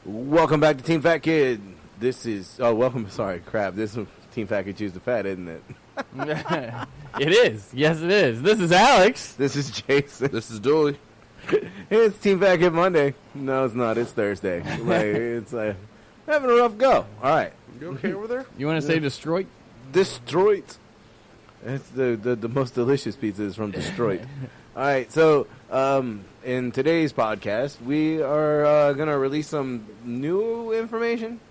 Welcome back to Team Fat Kid. This is crap. This is Team Fat Kid Choose the Fat, isn't it? It is. Yes, it is. This is Alex. This is Jason. This is Dooley. It's Team Fat Kid Monday. No, it's not. It's Thursday. It's having a rough go. All right. You okay over there? You want to say Detroit? Detroit. That's the most delicious pizza is from Detroit. All right. So in today's podcast, we are going to release some new information.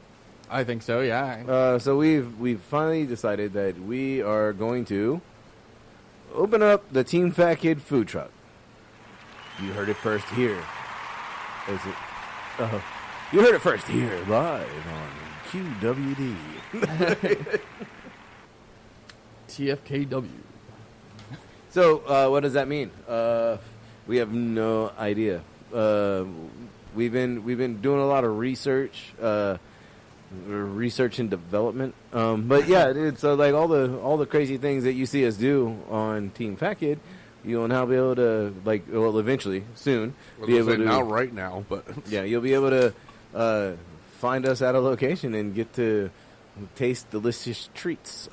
I think so, yeah. So we've finally decided that we are going to open up the Team Fat Kid food truck. You heard it first here. Is it? You heard it first here, live on QWD. TFKW. So what does that mean? We have no idea. We've been doing a lot of research. Research and development, but yeah, dude. So like all the crazy things that you see us do on Team Fat Kid, you'll now be able to eventually soon be able to not right now, but yeah, you'll be able to find us at a location and get to taste delicious treats.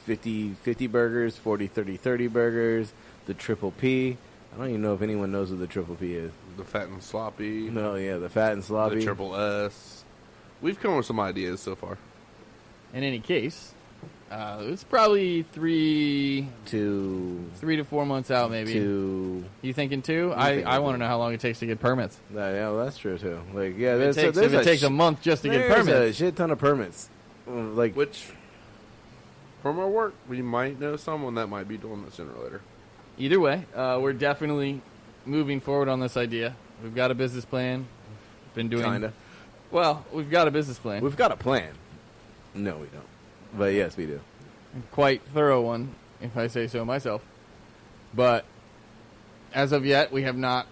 50 burgers, 40 30 burgers, the triple P. I don't even know if anyone knows what the triple P is. the fat and sloppy. No, yeah, the fat and sloppy. The triple S. We've come up with some ideas so far. In any case, it's probably 3 to 4 months out, maybe. You thinking 2? I want to know how long it takes to get permits. Yeah, well, that's true too. Like, yeah, If it takes a month just to get there's permits. a shit ton of permits. Like, Which, from our work, we might know someone that might be doing this sooner or later. Either way, we're definitely moving forward on this idea. We've got a business plan. Been doing kinda. well. We've got a business plan. We've got a plan. No, we don't. But yes, we do. Quite thorough one, if I say so myself. But as of yet, we have not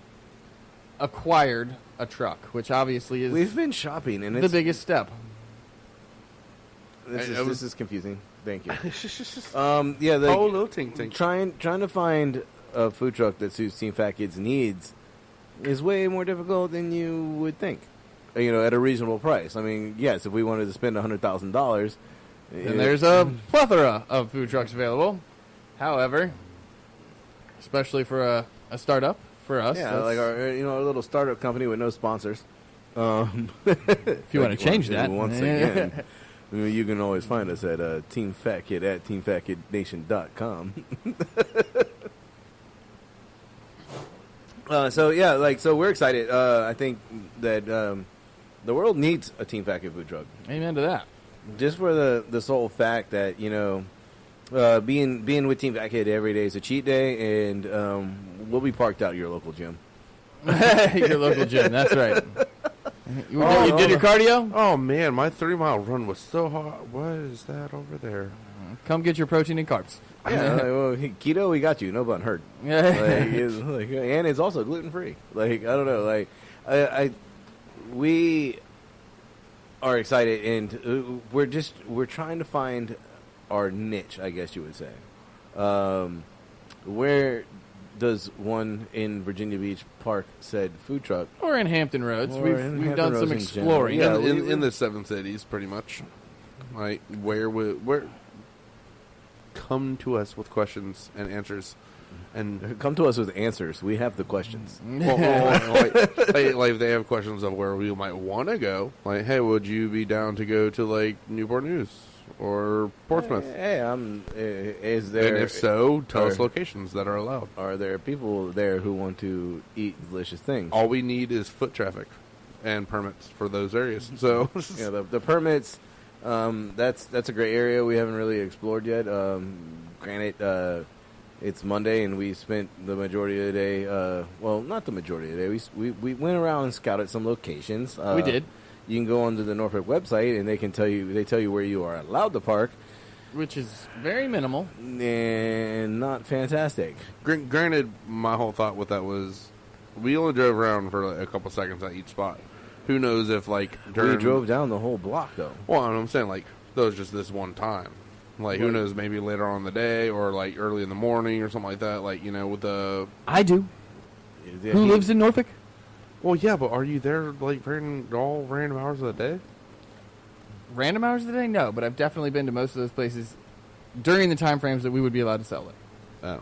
acquired a truck, which obviously is We've been shopping, and the it's biggest step. This is confusing. Thank you. Oh, little tink. trying to find a food truck that suits Team Fat Kid's needs is way more difficult than you would think. You know, at a reasonable price. I mean, yes, if we wanted to spend $100,000, And there's a plethora of food trucks available. However, especially for a startup, for us. Yeah, like our little startup company with no sponsors. If you want to change that. Once again, you can always find us at Team Fat Kid at teamfatkidnation.com. So we're excited. I think that the world needs a Team Fat Kid food truck. Amen to that. Just for the sole fact that being with Team Fat Kid every day is a cheat day, and we'll be parked out at your local gym. Your local gym, that's right. You did your cardio? Oh, man, my 3-mile run was so hard. What is that over there? Come get your protein and carbs. Yeah, keto, we got you. No bun hurt. And it's also gluten free. Like, I don't know. Like, we are excited, and we're trying to find our niche, I guess you would say. Where does one in Virginia Beach Park said food truck? Or in Hampton Roads. Or We've in Hampton done Roads some in exploring. general. Yeah, in the 7 cities, pretty much. Like, where come to us with questions and answers, and Come to us with answers. We have the questions. like if they have questions of where we might want to go. Like, hey, would you be down to go to like Newport News or Portsmouth? Hey, is there? And if so, tell us locations that are allowed. Are there people there who want to eat delicious things? All we need is foot traffic and permits for those areas. So Yeah, the permits. That's a great area we haven't really explored yet. Granted, it's Monday and we spent the majority of the day. Well, not the majority of the day. We went around and scouted some locations. We did. You can go onto the Norfolk website and they tell you where you are allowed to park, Which is very minimal. and not fantastic. granted, my whole thought with that was we only drove around for like a couple seconds at each spot. Who knows if like during, We drove down the whole block though. Well, I'm saying like that was just this one time. Like, who knows, maybe later on in the day or, like, early in the morning or something like that. Like, with the... I do. Who lives in Norfolk? Well, yeah, but are you there like all random hours of the day? Random hours of the day? No, but I've definitely been to most of those places during the time frames that we would be allowed to sell it. Oh.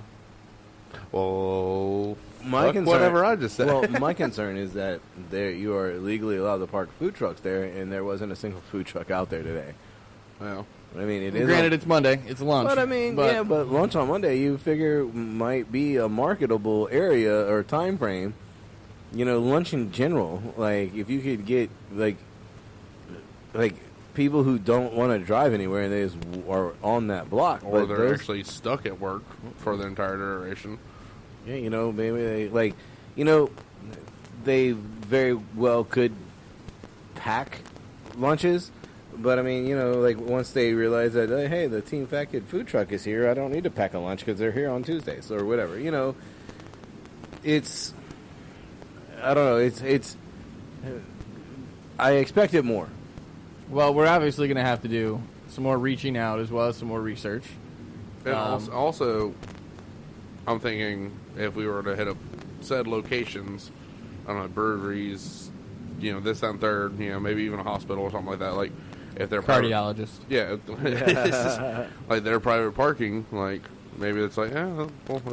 Well, My concern, whatever I just said. Well, my concern is that you are legally allowed to park food trucks there, and there wasn't a single food truck out there today. Well, I mean, it is. Granted, it's Monday. It's lunch. But I mean, but lunch on Monday, you figure might be a marketable area or time frame. You know, lunch in general. Like, if you could get like people who don't want to drive anywhere and they just are on that block, or but they're actually stuck at work for the entire duration. Yeah, you know, maybe they very well could pack lunches, but I mean, you know, like once they realize that, hey, the Team Fat Kid food truck is here, I don't need to pack a lunch because they're here on Tuesdays or whatever. You know, I don't know, it's I expected more. Well, we're obviously going to have to do some more reaching out as well as some more research. And also, I'm thinking if we were to hit up said locations, I don't know, breweries, you know, this and third, you know, maybe even a hospital or something like that. Like, if they're cardiologist, like their private parking, like maybe it's like, well,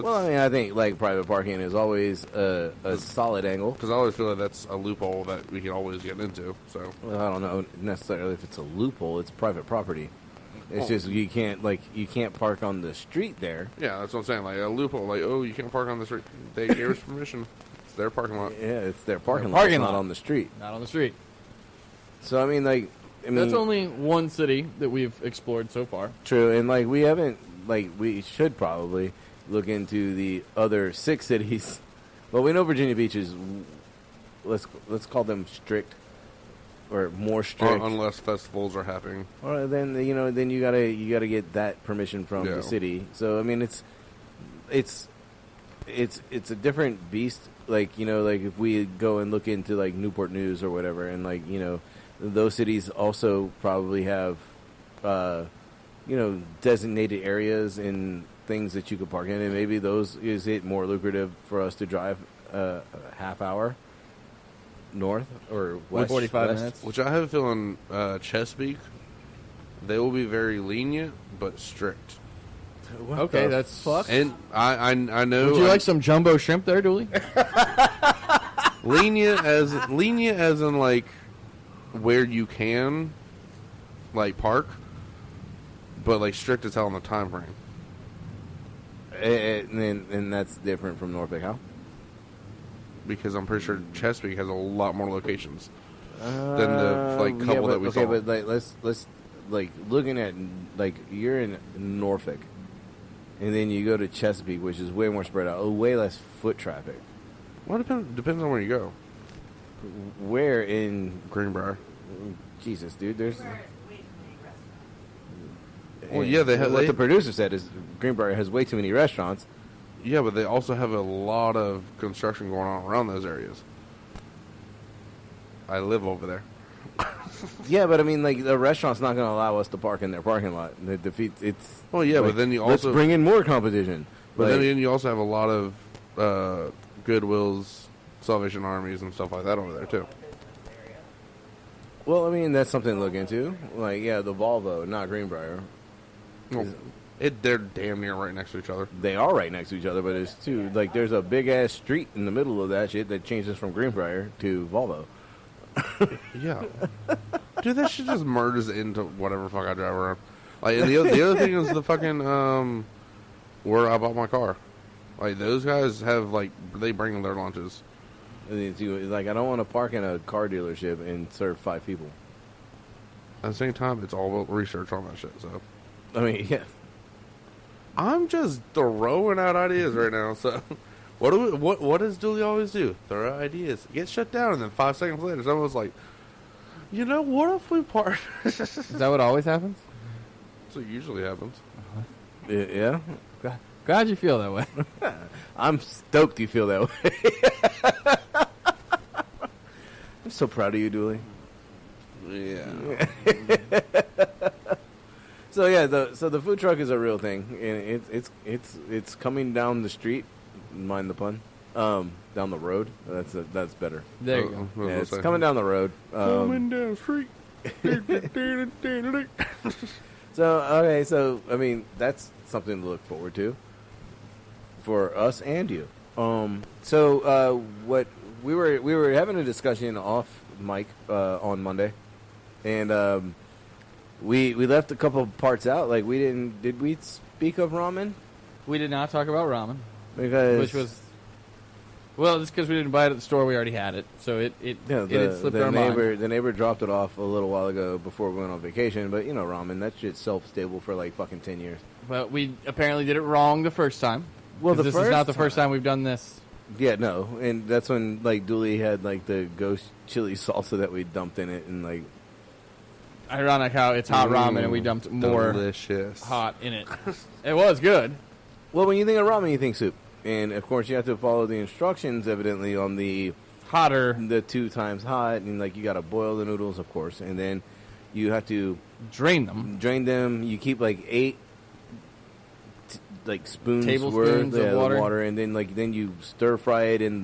I mean, I think like private parking is always a solid angle because I always feel like that's a loophole that we can always get into. So, well, I don't know necessarily if it's a loophole. It's private property. It's just you can't park on the street there. Yeah, that's what I'm saying. Like a loophole, like, oh, you can't park on the street. They gave us permission. It's their parking lot. Yeah, it's their parking lot. It's not on the street. Not on the street. So I mean, that's only one city that we've explored so far. True, and like we haven't, like we should probably look into the other 6 cities. Well, we know Virginia Beach is, let's call them strict. Or more strict, unless festivals are happening. Or then you gotta get that permission from the city. So I mean, it's a different beast. Like like if we go and look into like Newport News or whatever, and like those cities also probably have designated areas and things that you could park in, and maybe is it more lucrative for us to drive a half hour north or west, 45 minutes. Which I have a feeling Chesapeake, they will be very lenient but strict. Okay, that's fuck. And I know. Would you like some jumbo shrimp there, Dooley? lenient as in like where you can like park, but like strict as hell on the time frame. And that's different from Norfolk. How? Because I'm pretty sure Chesapeake has a lot more locations than the couple that we saw. Okay, but let's looking at you're in Norfolk, and then you go to Chesapeake, which is way more spread out, way less foot traffic. Well, depends on where you go. Where in Greenbrier? Jesus, dude, there's. Well, yeah, they have. What the producer said is Greenbrier has way too many restaurants. Yeah, but they also have a lot of construction going on around those areas. I live over there. Yeah, but I mean, like, the restaurant's not going to allow us to park in their parking lot. It defeats. It's. Well, yeah, but then you also let's bring in more competition. But then you also have a lot of Goodwills, Salvation Armies, and stuff like that over there too. Well, I mean, that's something to look into. Like, yeah, the Volvo, not Greenbrier. Well, they're damn near right next to each other. They are right next to each other, but it's there's a big ass street in the middle of that shit that changes from Greenbrier to Volvo. Yeah, dude, that shit just merges into whatever fuck I drive around. Like, and the other thing is the fucking where I bought my car. Like, those guys have they bring their lunches. And I don't want to park in a car dealership and serve 5 people. At the same time, it's all about research on that shit. So, I mean, yeah. I'm just throwing out ideas right now. So, what does Dooley always do? Throw out ideas. Get shut down, and then 5 seconds later, someone's like, what if we part? Is that what always happens? That's what usually happens. Yeah. Glad you feel that way. I'm stoked you feel that way. I'm so proud of you, Dooley. Yeah. So yeah, the food truck is a real thing, and it's coming down the street. Mind the pun. Down the road. That's better. There you go. Yeah, it's coming down the road. Coming down the street. So I mean that's something to look forward to for us and you. What we were having a discussion off mic on Monday, and we left a couple parts out. Like did we speak of ramen? We did not talk about ramen, Which was it's because we didn't buy it at the store. We already had it, so it had slipped our mind. The neighbor dropped it off a little while ago before we went on vacation. But ramen, that shit's shelf-stable for like fucking 10 years. But we apparently did it wrong the first time. Well, this is not the first time we've done this. Yeah, no, and that's when like Dooley had like the ghost chili salsa that we dumped in it, and like ironic how it's hot ramen and we dumped more delicious hot in it. It was good. Well, when you think of ramen, you think soup. And, of course, you have to follow the instructions, evidently, on the 2 times hot. And, like, you got to boil the noodles, of course. And then you have to drain them. You keep, like, 8, spoons tablespoons worth of water. And then you stir-fry it in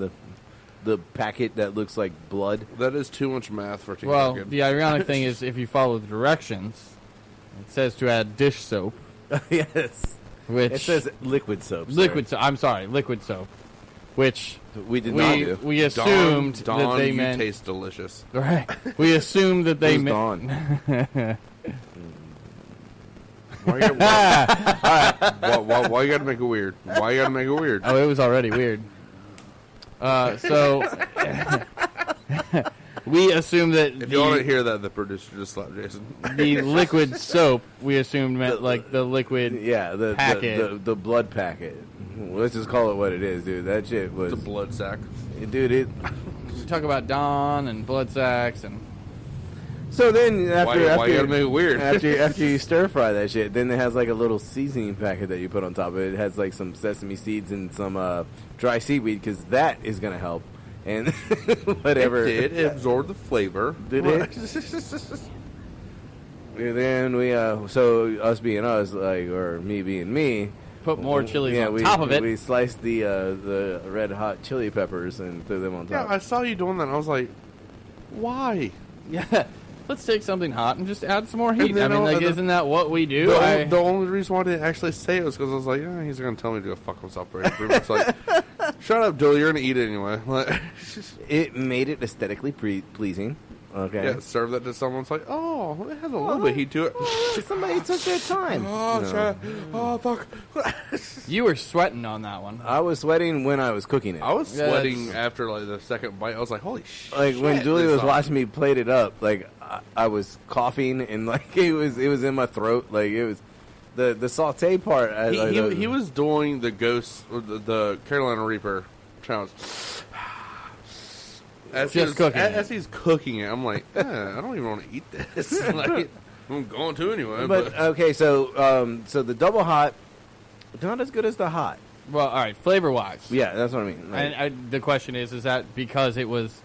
the packet that looks like blood. That is too much math for chicken. Well, the ironic thing is, if you follow the directions, it says to add dish soap. Yes. Which it says liquid soap. I'm sorry, liquid soap. Which we did not do. We assumed Dawn, that they you meant taste delicious. Right. We assumed that they meant. Dawn? Why you gotta make it weird? Why you gotta make it weird? Oh, it was already weird. So we assumed that if you want to hear that, the producer just slapped Jason. The liquid soap we assumed meant like the liquid packet. The blood packet. Let's just call it what it is, dude. That shit was the blood sack. Dude, it talk about Dawn and blood sacks and so then after why you gotta make it weird? after you stir fry that shit, then it has like a little seasoning packet that you put on top of it. It has like some sesame seeds and some dry seaweed because that is gonna help. And whatever. It did. It absorbed the flavor. Did it? And then so us being us, like, or me being me, put more chilies on top of it. We sliced the red hot chili peppers and threw them on top. Yeah, I saw you doing that, and I was like, why? Yeah. Let's take something hot and just add some more heat. I mean, like, isn't that what we do? The only reason why I didn't actually say it was because I was like, yeah, he's going to tell me to go fuck himself. It's like, shut up, Joe. You're going to eat it anyway. It made it aesthetically pleasing. Okay. Yeah, serve that to someone. It's like, oh, it has a little bit of heat to it. Somebody took their time. Oh, fuck. You were sweating on that one. I was sweating when I was cooking it. I was sweating after like the second bite. I was like, holy shit. Like when Julie was watching me plate it up, like I was coughing and like it was in my throat. Like it was the saute part. He was doing the ghost, the Carolina Reaper challenge. As he's cooking it, I'm like, I don't even want to eat this. Like, I'm going to anyway. But okay, so the double hot, not as good as the hot. Well, all right, flavor wise. Yeah, that's what I mean. Like, and the question is that because it was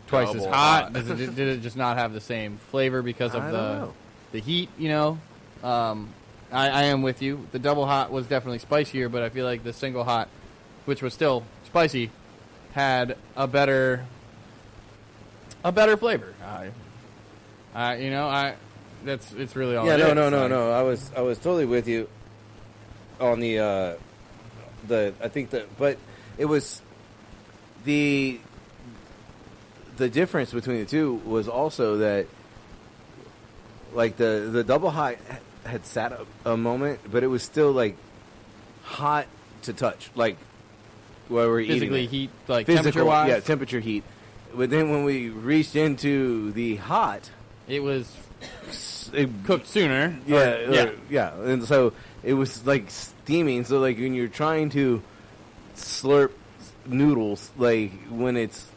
twice as hot? Did it just not have the same flavor because of the heat? You know, I am with you. The double hot was definitely spicier, but I feel like the single hot, which was still spicy, had a better flavor. It's really all. Yeah, no. I was totally with you on but it was the difference between the two was also that like the double hot had sat a moment, but it was still like hot to touch, like while we're physically eating heat, like temperature wise. Yeah, temperature heat. But then when we reached into the hot, it was cooked sooner. Yeah, and so it was like steaming. So like when you're trying to slurp noodles, like when it's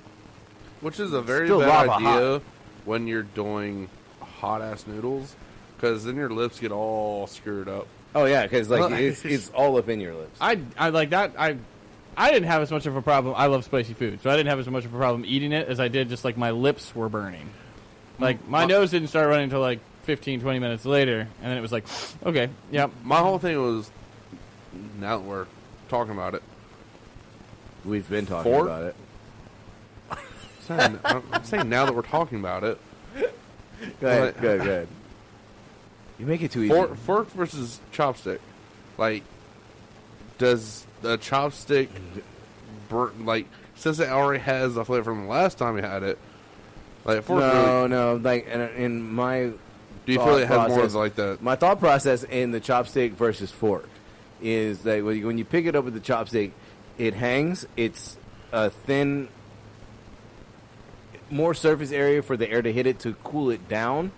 which is a very still bad idea hot. When you're doing hot ass noodles, because then your lips get all screwed up. Oh yeah, because like it's all up in your lips. I like that. I didn't have as much of a problem. I love spicy food, so I didn't have as much of a problem eating it as I did just like my lips were burning. Like my nose didn't start running until like 15, 20 minutes later, and then it was like, okay, yep. My whole thing was, now that we're talking about it, We've been talking Fork? about it. I'm saying now that we're talking about it. Go ahead. You make it too easy. Fork versus chopstick. Like, does the chopstick burn, like, since it already has the flavor from the last time you had it, like, fork no. Like, in my do you feel it has more of, like, the... My thought process in the chopstick versus fork is that when you pick it up with the chopstick, it hangs. It's a thin... more surface area for the air to hit it to cool it down.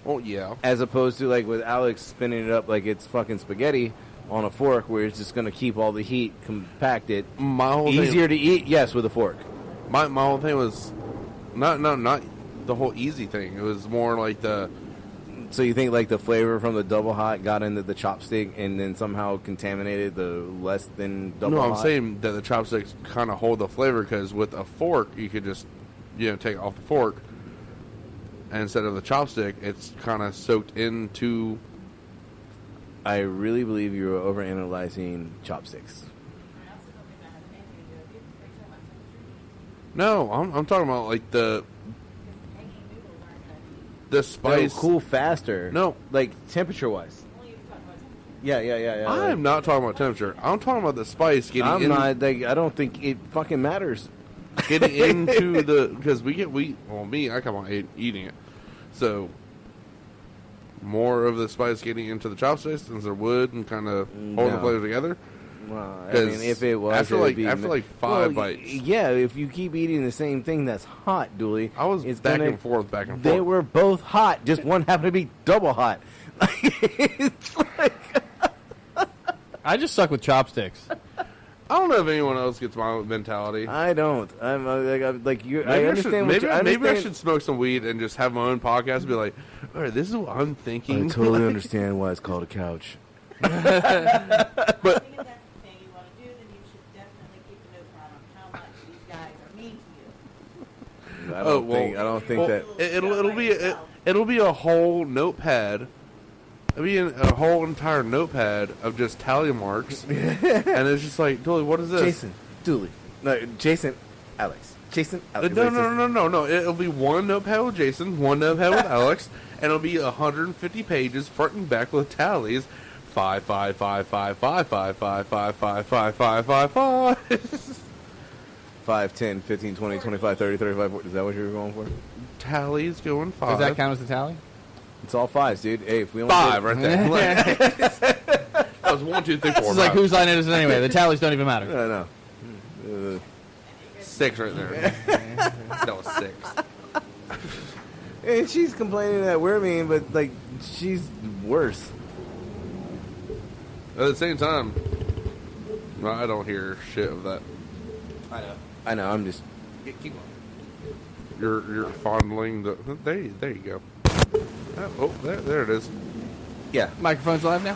Oh, yeah. As opposed to, like, with Alex spinning it up like it's fucking spaghetti on a fork where it's just going to keep all the heat compacted. Easier to eat, yes, with a fork. My whole thing was not the whole easy thing. It was more like the... So you think, like, the flavor from the double hot got into the chopstick and then somehow contaminated the less than double hot? No, I'm saying that the chopsticks kind of hold the flavor because with a fork, you could just, take it off the fork. And instead of the chopstick, it's kind of soaked into... I really believe you're overanalyzing chopsticks. No, I'm talking about, like, the spice. They'll cool faster. No. Like, temperature-wise. Yeah. I'm not talking about temperature. I'm talking about the spice getting I don't think it fucking matters. Getting into the... Because I come on eating it. So, more of the spice getting into the chopsticks than there would and kind of hold the flavor together. Well, I mean, if it was... After like 5 bites. Yeah, if you keep eating the same thing that's hot, Dooley... I was back and forth. They were both hot. Just one happened to be double hot. It's like... I just suck with chopsticks. I don't know if anyone else gets my mentality. I don't. I'm like you. Maybe I understand. Maybe I should smoke some weed and just have my own podcast and be like, all right, this is what I'm thinking. I totally understand why it's called a couch. But if that's the thing you want to do, then you should definitely keep a notepad on how much these guys are mean to you. I don't think that it'll be a whole notepad. It'll be a whole entire notepad of just tally marks, and it's just like, Dooley, what is this? Jason, Dooley, no, Jason, Alex, Jason, Alex. No. It'll be one notepad with Jason, one notepad with Alex, and it'll be 150 pages front and back with tallies. 5, 5, 5, 5, 5, 5, 5, 5, 5, 5, 5, 5, 5. 5, 10, 15, 20, 25, 30, 35, 40. Is that what you were going for? Tallies going 5. Does that count as a tally? It's all 5s, dude. Hey, if we only 5 right there. That was 1, 2, 3, 4. This is like whose line it is anyway. The tallies don't even matter. No. 6 right there. That was 6. And she's complaining that we're mean, but like she's worse. At the same time, I don't hear shit of that. I know. I'm just keep on. You're fondling the. There you go. Oh, there it is. Yeah, Microphone's live now?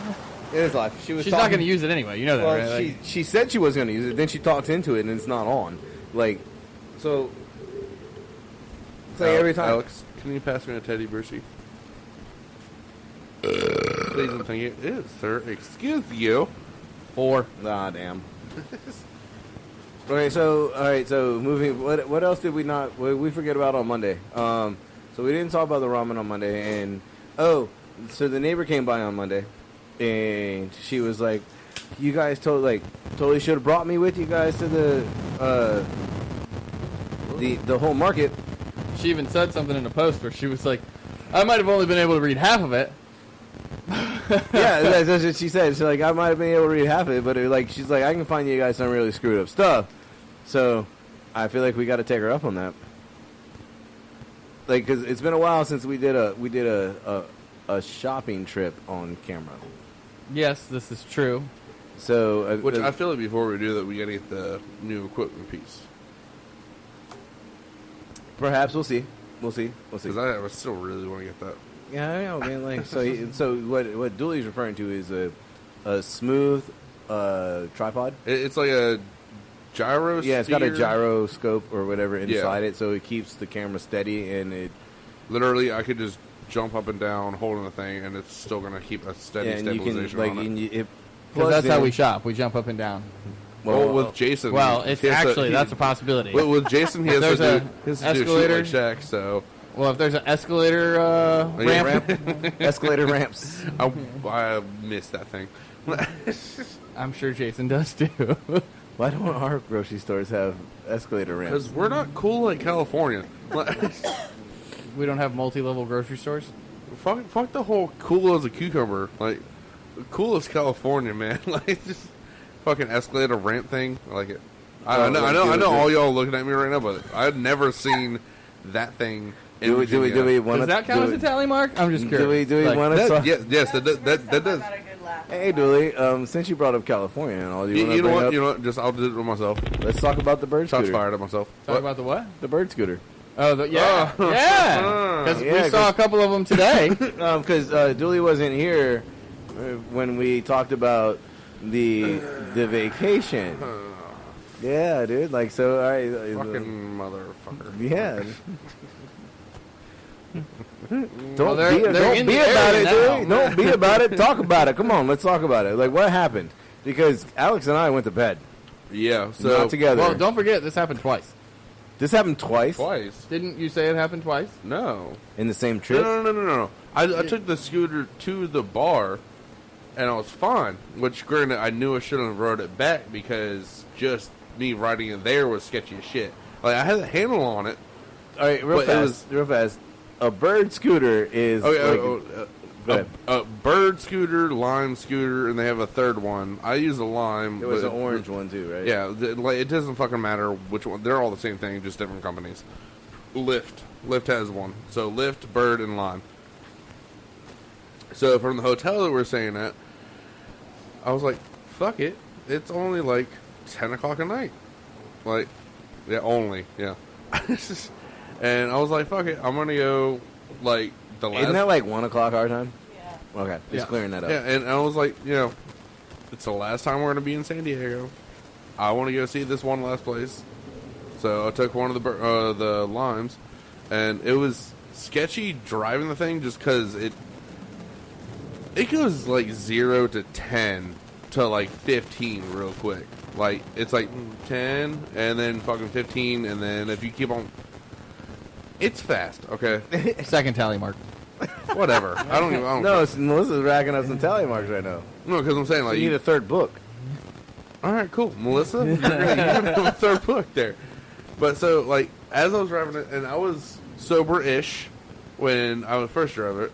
it is live. She's not going to use it anyway. You know that, Well, right? Like, she said she was going to use it. Then she talks into it, and it's not on. Like, so. It's like every time. Alex, can you pass me a Teddy Brucey? Please and thank you. Yes, sir. Excuse you. 4. Ah, damn. All right, so moving. What else did we not? We forget about on Monday. So we didn't talk about the ramen on Monday, and so the neighbor came by on Monday, and she was like, "You guys totally should have brought me with you guys to the whole market." she even said something in a post where she was like, I might have only been able to read half of it. Yeah, that's what she said. She's like, I might have been able to read half of it, but she's like, I can find you guys some really screwed up stuff. So I feel like we got to take her up on that. Like, because it's been a while since we did a shopping trip on camera. Yes, this is true. So, which I feel like before we do that, we got to get the new equipment piece. Perhaps we'll see. Because I still really want to get that. Yeah, I know, man. Like, so what Dooley's referring to is a smooth tripod. It's like a gyro. Yeah, it's got a gyroscope or whatever inside Yeah. it, so it keeps the camera steady and it. Literally, I could just jump up and down holding the thing, and it's still going to keep a steady and stabilization you can, on it. and it Because that's how in. we shop. We jump up and down. Well, with Jason. Well, it's actually that's a possibility. With Jason, he has to do a escalator like Shaq. So, well, if there's an escalator ramp, escalator ramps. I missed that thing. I'm sure Jason does too. Why don't our grocery stores have escalator ramps? Because we're not cool like California. We don't have multi-level grocery stores. Fuck the whole cool as a cucumber. Like, cool as California, man. Like, just fucking escalator ramp thing. I like it. I know all y'all looking at me right now, but I've never seen that thing. Do we want Does that count as a tally mark? I'm just curious. Do we want to talk? Yes, that does. Hey, Dooley, since you brought up California and all, you know what? Just I'll do it with myself. Let's talk about the bird scooter. Shots fired at myself. Talk about the what? The bird scooter. Oh, yeah. Because we saw a couple of them today. Because Dooley wasn't here when we talked about the vacation. Yeah, dude. Like, so, all right. Fucking motherfucker. Yeah. Don't be about it, dude. Don't be about it. Talk about it. Come on, let's talk about it. Like, what happened? Because Alex and I went to bed. Yeah, so not together. Well, don't forget this happened twice. This happened twice. Didn't you say it happened twice? No. In the same trip? No. I took the scooter to the bar, and I was fine. Which, granted, I knew I shouldn't have rode it back because just me riding it there was sketchy as shit. Like, I had a handle on it. All right, real fast. A bird scooter is a bird scooter, lime scooter, and they have a third one. I use a lime. There was an orange one too, right? Yeah, it doesn't fucking matter which one. They're all the same thing, just different companies. Lyft has one. So Lyft, bird, and lime. So from the hotel that we're staying at, I was like, fuck it. It's only like 10 o'clock at night. Like, yeah, only, yeah. And I was like, fuck it, I'm going to go, like, the last... Isn't that like 1 o'clock our time? Yeah. Okay, just clearing that up. Yeah, and I was like, it's the last time we're going to be in San Diego. I want to go see this one last place. So I took one of the limes, and it was sketchy driving the thing just because it goes, like, 0 to 10 to, like, 15 real quick. Like, it's like 10, and then fucking 15, and then if you keep on... It's fast, okay? Second tally mark. Whatever. I don't No, Melissa's racking up some tally marks right now. No, because I'm saying, like... You need a third book. All right, cool. Melissa, you're going to have a third book there. But so, like, as I was driving it, and I was sober-ish when I first drove it.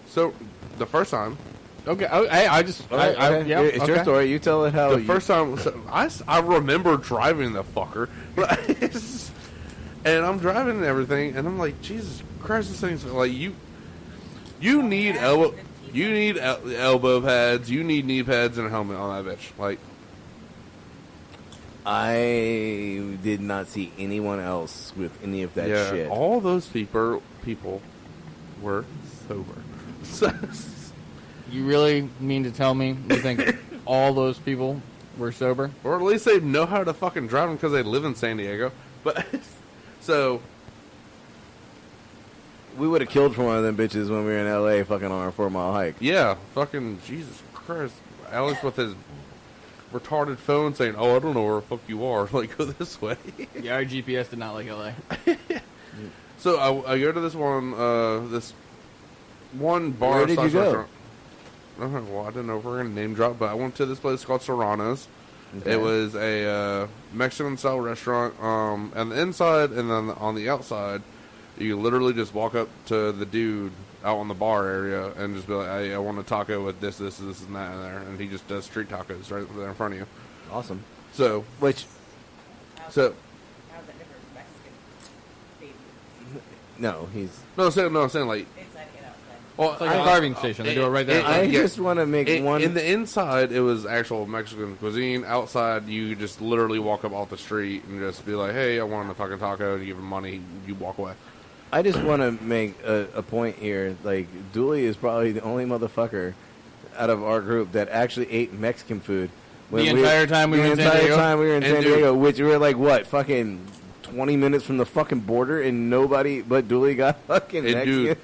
So, the first time... Okay, yeah, it's your story. You tell it how... First time... So I remember driving the fucker. And I'm driving and everything, and I'm like, Jesus Christ, this thing's... Like, you need elbow... You need elbow pads, you need knee pads, and a helmet on that bitch. Like... I did not see anyone else with any of that shit. All those people were sober. You really mean to tell me you think all those people were sober? Or at least they know how to fucking drive them because they live in San Diego. But, so... We would have killed for one of them bitches when we were in L.A. fucking on our 4-mile hike. Yeah, fucking Jesus Christ. Alex with his retarded phone saying, oh, I don't know where the fuck you are. Like, go this way. Yeah, our GPS did not like LA. So I go to this one bar. Where did you go? Restaurant. Well, I didn't know if we were going to name drop, but I went to this place called Serrano's. Okay. It was a Mexican-style restaurant. On the inside and then on the outside, you literally just walk up to the dude out on the bar area and just be like, hey, I want a taco with this, and that in there. And he just does street tacos right there in front of you. Awesome. So, How's that different from Mexican food? No, he's... No, I'm saying like... Inside and outside. Well, It's like a carving station. They do it right there. I just want to make one... In the inside, it was actual Mexican cuisine. Outside, you just literally walk up off the street and just be like, hey, I want a fucking taco, and you give him money, you walk away. I just want to make a point here. Like, Dooley is probably the only motherfucker out of our group that actually ate Mexican food. The entire time we were in San Diego, which we were like, what, fucking 20 minutes from the fucking border, and nobody but Dooley got fucking Mexican? Dude,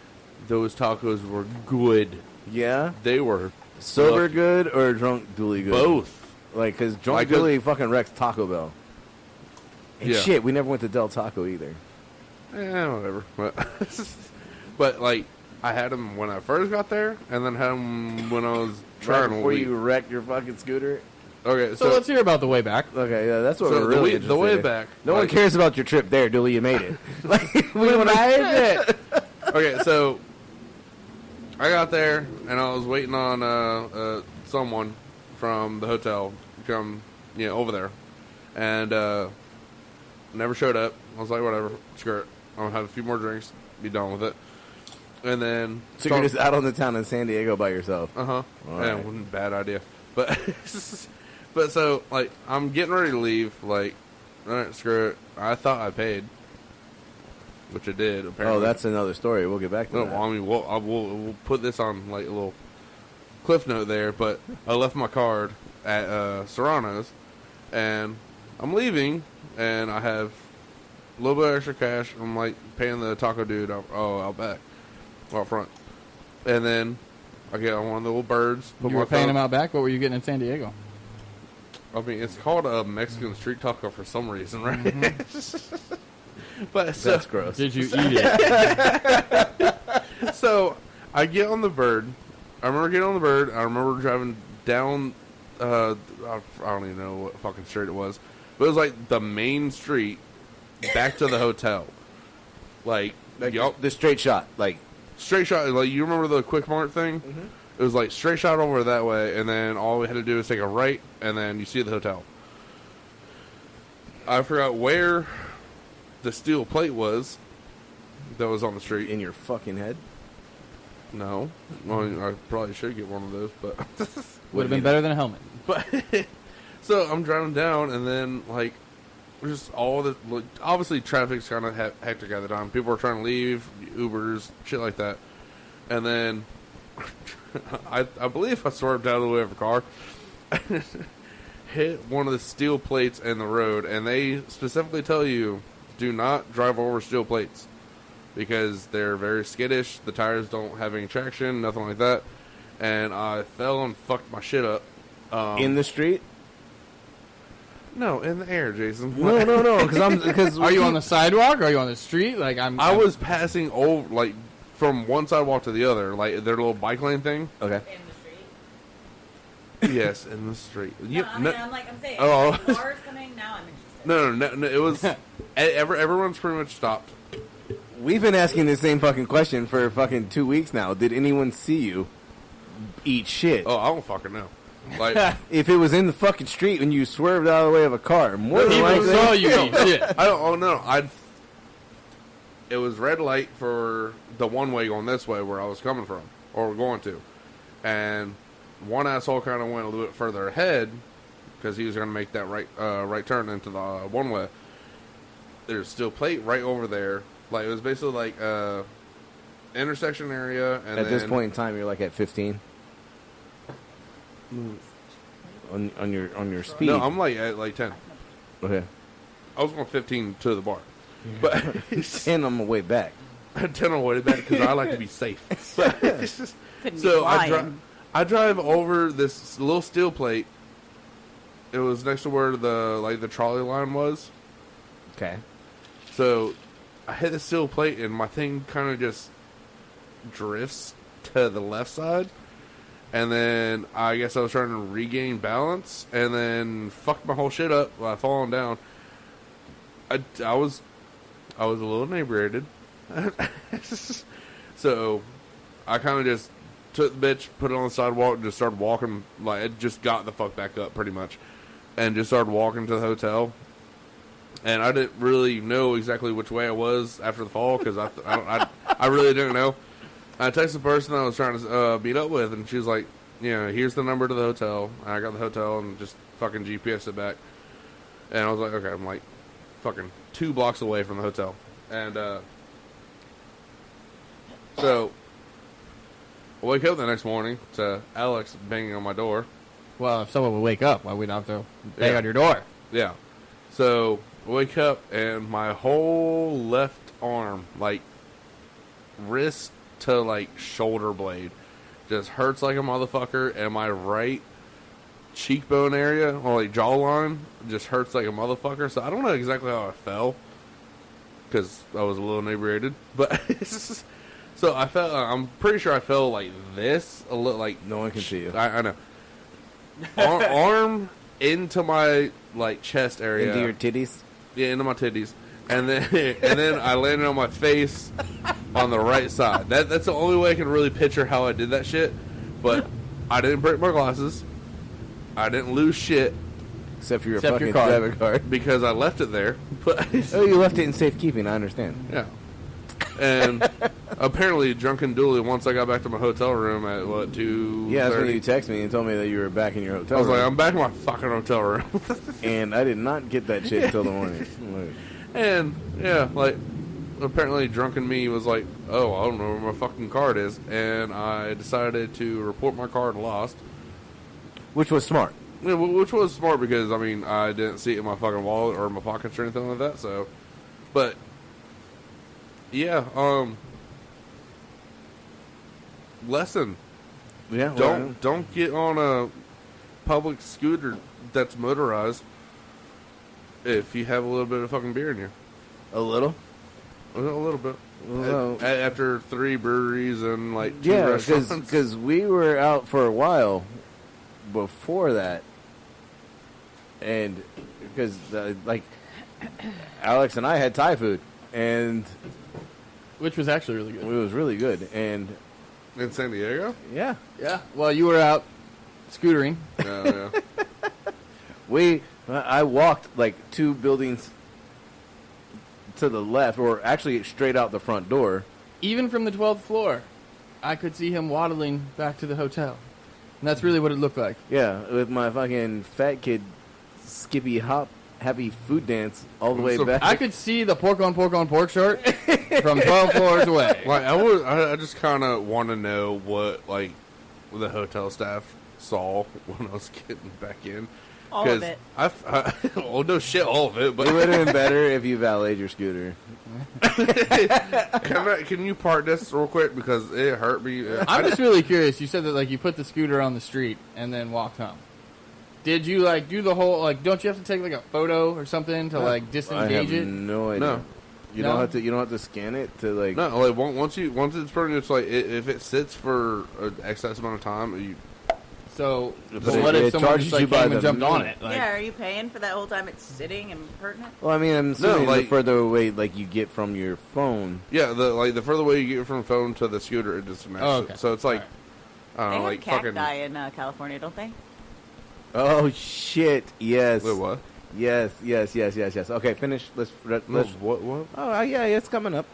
those tacos were good. Yeah? They were. Sober good or drunk Dooley good? Both. Like, because Drunk Billy fucking wrecks Taco Bell. And shit, we never went to Del Taco either. Whatever. But like, I had him when I first got there, and then had him when I was trying to before you wrecked your fucking scooter. Okay, so let's hear about the way back. Okay, yeah, that's what we're really interested the way in. back. No one cares about your trip there, Dilly. You made it. Like, we want to hear it. Okay, so I got there, and I was waiting on someone from the hotel to come, over there, and never showed up. I was like, whatever, screw it. I'm gonna have a few more drinks, be done with it, and then so you're just out on the town in San Diego by yourself. Yeah, right. Wasn't a bad idea, but but so like I'm getting ready to leave. Like, all right, screw it. I thought I paid, which I did. Apparently. Oh, that's another story. We'll get back to that. Well, I mean, we'll put this on like a little cliff note there. But I left my card at Serrano's, and I'm leaving, and I have a little bit of extra cash. I'm like paying the taco dude out back, out front, and then I get on one of the little birds. You were paying him out back. What were you getting in San Diego? I mean, it's called a Mexican street taco for some reason, right? Mm-hmm. But that's gross. Did you eat it? So I get on the bird. I remember getting on the bird. I remember driving down. I don't even know what fucking street it was, but it was like the main street back to the hotel. Like the straight shot, like straight shot. Like, you remember the Quick Mart thing? Mm-hmm. It was like straight shot over that way, and then all we had to do was take a right, and then you see the hotel. I forgot where the steel plate was that was on the street. In your fucking head? No. Well, I probably should get one of those, but would have been better than a helmet. But so I'm driving down, and then like just all the obviously traffic's kind of hectic at the time. People are trying to leave, Ubers, shit like that, and then I believe I swerved out of the way of a car, hit one of the steel plates in the road, and they specifically tell you do not drive over steel plates because they're very skittish. The tires don't have any traction, nothing like that, and I fell and fucked my shit up. In the street? No, in the air, Jason. No. Because are you on the sidewalk? Or are you on the street? Like I was passing over, like from one sidewalk to the other, like their little bike lane thing. Okay. In the street? Yes, in the street. No, I'm saying, oh. cars coming, now I'm interested. No, it was, everyone's pretty much stopped. We've been asking the same fucking question for fucking 2 weeks now. Did anyone see you eat shit? Oh, I don't fucking know. Like, if it was in the fucking street when you swerved out of the way of a car, more than likely saw you eat shit. I don't. Oh no, it was red light for the one way going this way where I was coming from or going to, and one asshole kind of went a little bit further ahead because he was going to make that right turn into the one way. There's still plate right over there. Like, it was basically like intersection area. And at this point in time, you're like at 15 on your speed. No, I'm like at like 10. Okay. I was going 15 to the bar, but 10 on my way back. 10 on the way back because I like to be safe. Couldn't So be I drive over this little steel plate. It was next to where the trolley line was. Okay. So I hit the steel plate and my thing kind of just drifts to the left side. And then I guess I was trying to regain balance and then fucked my whole shit up by falling down. I was a little inebriated. So I kind of just took the bitch, put it on the sidewalk, and just started walking. Like, it just got the fuck back up pretty much. And just started walking to the hotel. And I didn't really know exactly which way I was after the fall because I really didn't know. I texted the person I was trying to meet up with, and she was like, here's the number to the hotel. And I got the hotel and just fucking GPSed it back. And I was like, okay, I'm like fucking 2 blocks away from the hotel. And so I wake up the next morning to Alex banging on my door. Well, if someone would wake up, why we'd have to bang on your door? Yeah. So I wake up and my whole left arm, like wrist to like shoulder blade, just hurts like a motherfucker, and my right cheekbone area, or like jawline, just hurts like a motherfucker. So I don't know exactly how I fell, because I was a little inebriated. But so I felt. I'm pretty sure I fell like this, a little like No one can see you. I know. Arm into my like chest area, Into your titties. yeah, into my titties, and then I landed on my face on the right side. That's the only way I can really picture how I did that shit. But I didn't break my glasses. I didn't lose shit Except for your Except your fucking card. debit card. because I left it there. But Oh, you left it in safekeeping. I understand. yeah, and apparently drunken Dooley. Once I got back to my hotel room at what 2:30. Yeah, that's when you texted me and told me that you were back in your hotel I was room. like, I'm back in my fucking hotel room. And I did not get that shit until the morning. Like, And yeah, like apparently drunken me was like, oh, I don't know where my fucking card is, and I decided to report my card lost, which was smart. yeah, which was smart because I mean I didn't see it in my fucking wallet or my pockets or anything like that. So, but yeah, lesson: Yeah. well, don't get on a public scooter that's motorized if you have a little bit of fucking beer in you. a little. A little bit. Well, After 3 breweries and like 2 yeah, restaurants. because we were out for a while before that, and because like Alex and I had Thai food, and Which was actually really it good. was really good. And In San Diego? yeah, Yeah. Well, you were out scootering. Yeah, yeah. I walked like 2 buildings to the left, or actually straight out the front door. Even from the 12th floor, I could see him waddling back to the hotel. And that's really what it looked like. Yeah, with my fucking fat kid skippy hop happy food dance all the way So- back. I could see the pork on pork shirt from 12 floors away. Like I just kind of want to know what like the hotel staff saw when I was getting back in. All of it. Oh no shit, all of it. It would But have been better if you valeted your scooter. can you part this real quick because it hurt me. I'm just really curious. You said that like you put the scooter on the street and then walked home. Did you like do the whole like? Don't you have to take like a photo or something to like I have disengage it? no idea. No. You No? don't have to. You don't have to scan it to like. No, like once it's pretty much like if it sits for an excess amount of time, you So, But but what if it someone charges just like you by came and the jumped on minute. it? Like, Yeah, are you paying for that whole time it's sitting and hurting it? Well, I mean, I'm assuming like- the further away like you get from your phone. yeah, the further away you get from the phone to the scooter, it disconnects. Oh, okay. So it's like I They don't know, have like cacti fucking. in California, don't they? Oh shit! Yes. Wait, what? Yes. Okay, finish. Let's. No, what? Oh yeah, it's coming up.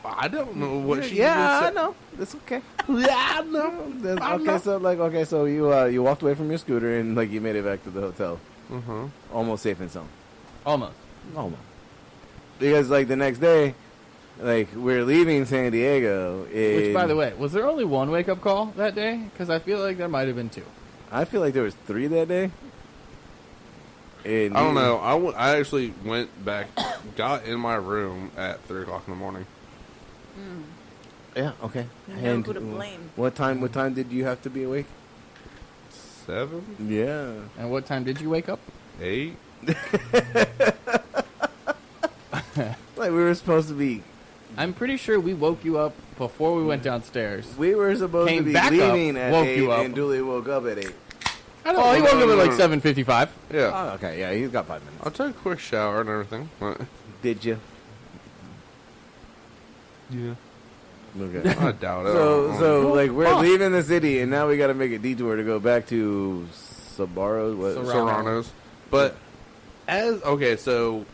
I don't know what she Yeah, I even said. know. It's okay. Yeah, I know. I Okay, so you walked away from your scooter and like you made it back to the hotel, Uh-huh. almost safe and sound. almost. Almost. Because like the next day, like we're leaving San Diego. Which, by the way, was there only one wake up call that day? Because I feel like there might have been 2. I feel like there was 3 that day. And I don't know. I actually went back, got in my room at 3 o'clock in the morning. Yeah. Okay. Know who to blame. What time? What time did you have to be awake? 7, Yeah. And what time did you wake up? 8. Like we were supposed to be. I'm pretty sure we woke you up before we went downstairs. We were supposed Came to be back up, leaving at woke 8, you up. and Dooley woke up at 8. Oh, he woke up at like 7:55. Yeah. Oh, okay. Yeah, he's got 5 minutes. I took a quick shower and everything. Did you? Yeah. Okay. I doubt it. So like we're leaving the city, and now we got to make a detour to go back to Sabaro. What? Serrano's. But so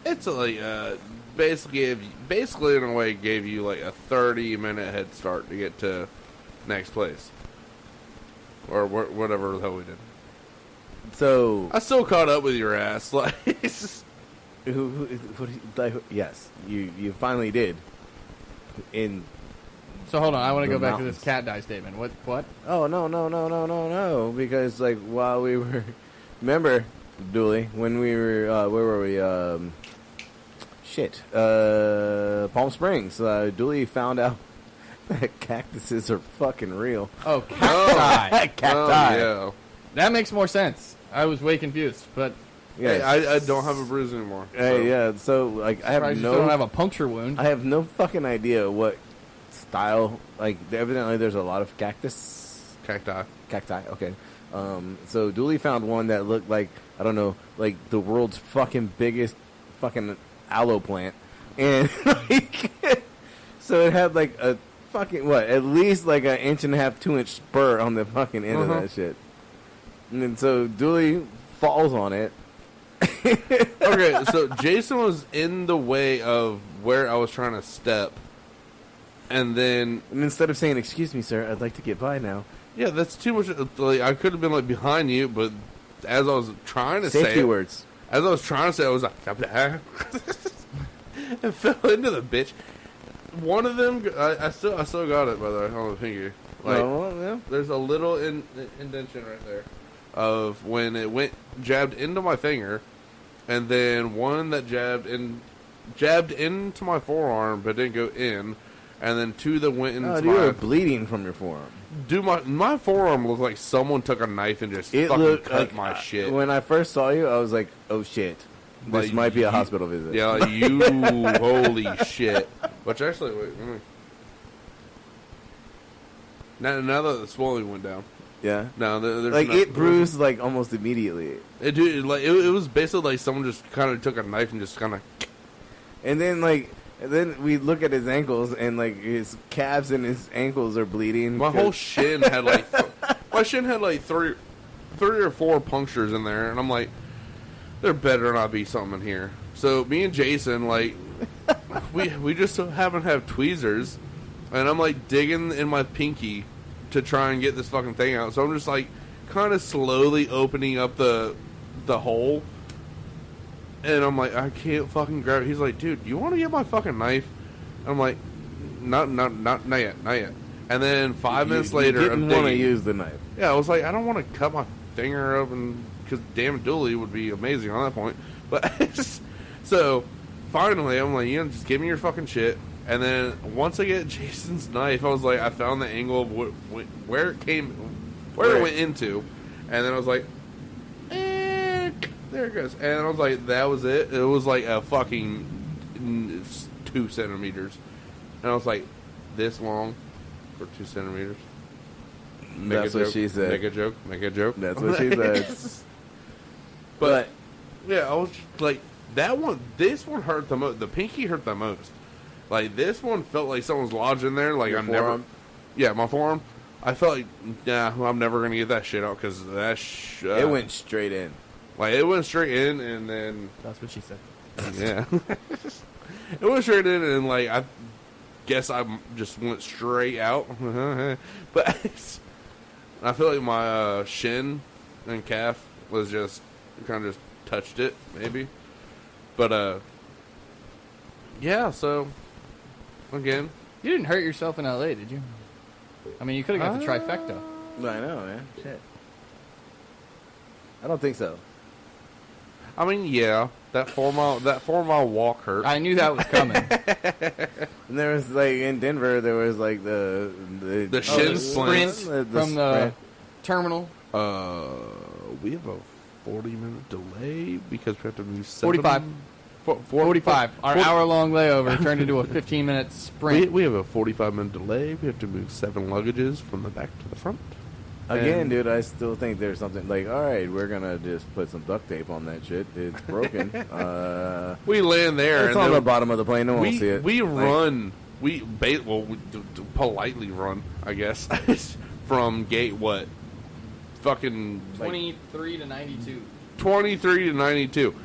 it's like basically in a way gave you like a 30-minute head start to get to next place or whatever the hell we did. So I still caught up with your ass. Like, it's just, yes, you finally did. So hold on, I want to The go back to mountains. this cat die statement. What? Oh no! Because like while we were, remember, Dooley, when we were where were we? Palm Springs. Dooley found out Cactuses are fucking real. Oh, cacti. Cacti. Oh, That makes more sense. I was way confused, but yeah. Yeah, Hey, I don't have a bruise anymore. Hey, yeah. So like, I have surprised you still don't no, have a puncture wound. I have no fucking idea what style. Like, evidently, there's a lot of cacti. Okay. So Dooley found one that looked like, I don't know, like the world's fucking biggest fucking aloe plant, and like, so it had like a fucking at least like an 1.5 to 2 inch spur on the fucking end of that shit. And then so Dooley falls on it. Okay, so Jason was in the way of where I was trying to step, and then instead of saying, "Excuse me, sir, I'd like to get by now," yeah, that's too much. Like, I could have been like behind you, but as I was trying to safety say words. As I was trying to say, I was like, and fell into the bitch. One of them, I still got it, by the way, on the finger. Like, yeah. there's a little indentation right there of when it jabbed into my finger, and then one that jabbed into my forearm but didn't go in, and then two that went into you were bleeding from your forearm. Dude, my forearm looked like someone took a knife and just fucking cut my shit. When I first saw you, I was like, "Oh shit, this Like, might be a hospital visit." Yeah, like, you holy shit. Which actually, wait. Now that the swelling went down. Yeah. No, there's like no, it bruised like almost immediately. It was basically like someone just kind of took a knife and just kind of. And then we look at his ankles, and like his calves and his ankles are bleeding. My whole shin had like three or four punctures in there, and I'm like, there better not be something in here. So me and Jason, like, we just so happen to have tweezers, and I'm like digging in my pinky to try and get this fucking thing out. So I'm just like kind of slowly opening up the hole. And I'm like, I can't fucking grab it. He's like, dude, you want to get my fucking knife? I'm like, not yet. And then 5 minutes later, you didn't want to use the knife. Yeah, I was like, I don't want to cut my finger open because damn Dooley would be amazing on that point. But so finally, I'm like, just give me your fucking shit. And then once I get Jason's knife, I was like, I found the angle of where it went into, and then I was like, there it goes. And I was like, that was it. It was like a fucking 2 centimeters. And I was like, this long for 2 centimeters. That's what she said. Make a joke. That's what she said. But yeah, I was just like, this one hurt the most. The pinky hurt the most. Like, this one felt like someone's lodged in there. Like, my forearm. I felt like, I'm never going to get that shit out because that it went straight in. Like, it went straight in, and then... That's what she said. Yeah. It went straight in, and, like, I guess I just went straight out. But I feel like my shin and calf was just... kind of just touched it, maybe. But, yeah, so... Again. You didn't hurt yourself in L.A., did you? I mean, you could have got the trifecta. I know, man. Shit. I don't think so. I mean, yeah, that 4 mile walk hurt. I knew that was coming. And there was like in Denver, there was like the shin sprint from the terminal. We have a 40-minute delay because we have to move 45. 45. Our hour-long layover turned into a 15-minute sprint. We have a 45-minute delay. We have to move 7 luggages from the back to the front. Again, dude, I still think there's something like, all right, we're going to just put some duct tape on that shit. It's broken. We land there. It's on the bottom of the plane. No one will see it. We run. We politely run, I guess, from gate what? Fucking... 23 to 92. 23 to 92.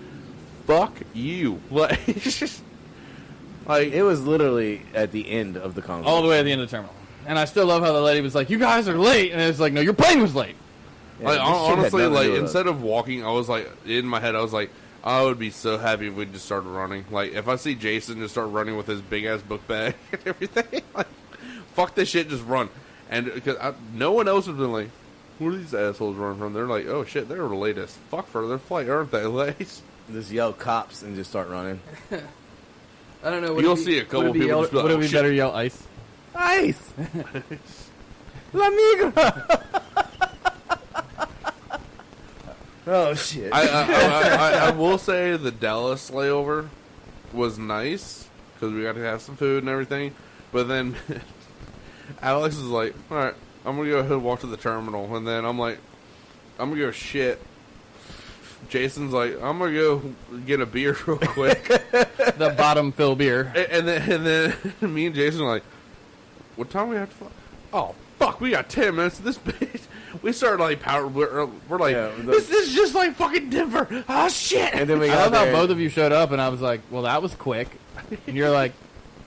Fuck you. Like, it was literally at the end of the convoy. All the way at the end of the terminal. And I still love how the lady was like, you guys are late. And it's like, no, your plane was late. Yeah, like, honestly, like, instead of walking, I was like, in my head, I was like, I would be so happy if we just started running. Like, if I see Jason just start running with his big-ass book bag and everything, like, fuck this shit, just run. And because no one else has been like, where are these assholes running from? They're like, oh, shit, they're the latest. Fuck for their flight, aren't they? Like, just yell cops and just start running. I don't know. You'll see a couple people just be like, would it be better yell ice? Ice. La migra. Oh shit! I will say the Dallas layover was nice because we got to have some food and everything. But then Alex is like, "All right, I'm gonna go ahead and walk to the terminal," and then I'm like, "I'm gonna go shit." Jason's like, "I'm gonna go get a beer real quick." The bottom fill beer. And then me and Jason are like, "What time we have to fly?" Oh fuck, we got 10 minutes. This bitch. We started like power. We're like, this is just like fucking Denver. Oh shit! And then we I got love how there. both of you showed up, and I was like, "Well, that was quick." And you're like,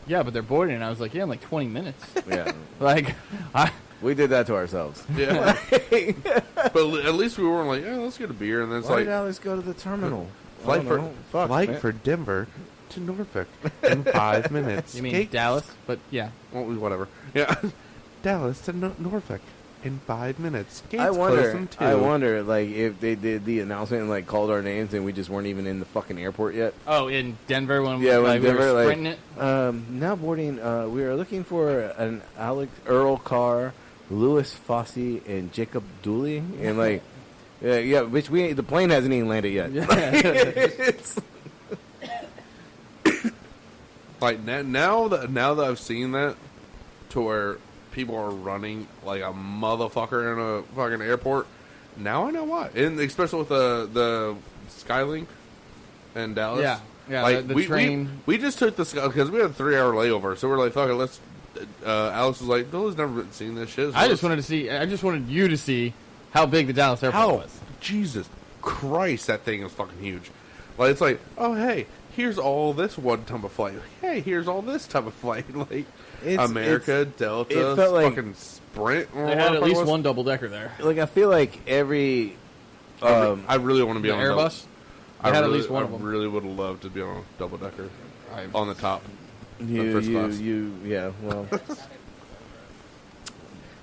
"Yeah, but they're boarding." And I was like, "Yeah, in like 20 minutes." Yeah, Like, we did that to ourselves. Yeah, but at least we weren't like, "Yeah, let's get a beer." And then it's Why like, did Alex go to the terminal? flight for man. for Denver to Norfolk in 5 minutes. you mean Gate- Dallas? But yeah, Well, whatever. Yeah, Dallas to Norfolk in 5 minutes. Gates I close in 2. wonder, like, if they did the announcement and like called our names and we just weren't even in the fucking airport yet. oh, in Denver when Yeah, when like, we Denver, were like, sprinting it. Now boarding. We are looking for an Alex Earl Carr, Louis Fossey, and Jacob Dooley, and like, yeah, which the plane hasn't even landed yet. It's- Like now that I've seen that, to where people are running like a motherfucker in a fucking airport. Now I know why, and especially with the Skylink in Dallas. Yeah, like the train. We just took the Sky because we had a 3-hour layover, so we're like, fuck it, let's. Alex was like, Bill has never seen this shit. So I just wanted you to see how big the Dallas airport how was. Jesus Christ, that thing is fucking huge. Like it's like, oh hey, here's all this one type of flight. Hey, here's all this type of flight. Like America, Delta, it felt like- fucking Sprint. Or They had whatever at it least was. one double decker there. like I feel like every. I really want to be The on Airbus. I They had really, at least one of them. I really would have loved to be on a double decker on the top. You, class. yeah. Well,